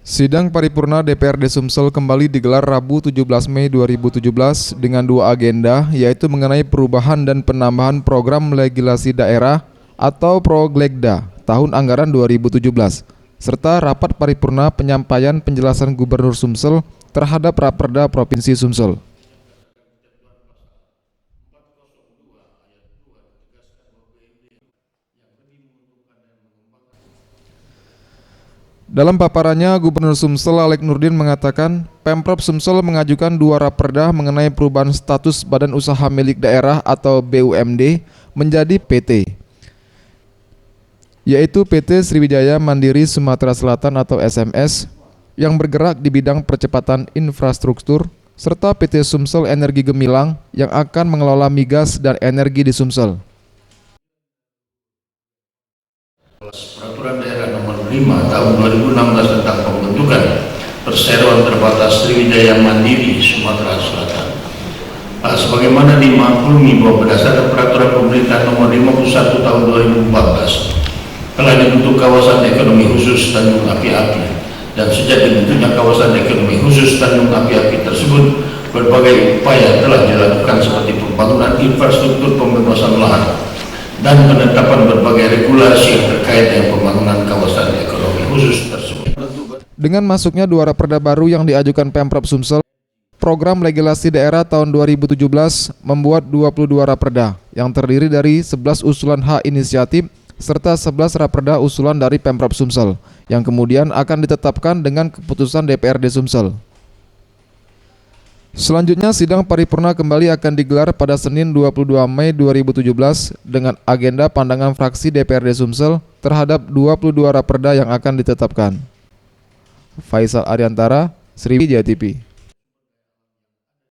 Sidang paripurna DPRD Sumsel kembali digelar Rabu 17 Mei 2017 dengan dua agenda, yaitu mengenai perubahan dan penambahan program legislasi daerah atau Proglegda tahun anggaran 2017, serta rapat paripurna penyampaian penjelasan Gubernur Sumsel terhadap Raperda Provinsi Sumsel. Dalam paparannya, Gubernur Sumsel Alek Nurdin mengatakan, Pemprov Sumsel mengajukan dua raperda mengenai perubahan status Badan Usaha Milik Daerah atau BUMD menjadi PT, yaitu PT Sriwijaya Mandiri Sumatera Selatan atau SMS yang bergerak di bidang percepatan infrastruktur, serta PT Sumsel Energi Gemilang yang akan mengelola migas dan energi di Sumsel. Peraturan Daerah Nomor 5 Tahun 2016 tentang pembentukan Perseroan Terbatas Sriwijaya Mandiri Sumatera Selatan. Sebagaimana dimaklumi bahwa berdasarkan Peraturan Pemerintah Nomor 51 Tahun 2014 telah dibentuk kawasan ekonomi khusus Tanjung Api-Api, dan sejak dibentuknya kawasan ekonomi khusus Tanjung Api-Api tersebut, berbagai upaya telah dilakukan seperti pembangunan infrastruktur pembebasan lahan dan penetapan berbagai regulasi yang terkait dengan pembangunan kawasan ekonomi khusus tersebut. Dengan masuknya dua raperda baru yang diajukan Pemprov Sumsel, program legislasi daerah tahun 2017 membuat 22 raperda yang terdiri dari 11 usulan hak inisiatif serta 11 raperda usulan dari Pemprov Sumsel yang kemudian akan ditetapkan dengan keputusan DPRD Sumsel. Selanjutnya, sidang paripurna kembali akan digelar pada Senin 22 Mei 2017 dengan agenda pandangan fraksi DPRD Sumsel terhadap 22 raperda yang akan ditetapkan. Faisal Ariantara, Sriwijaya TV.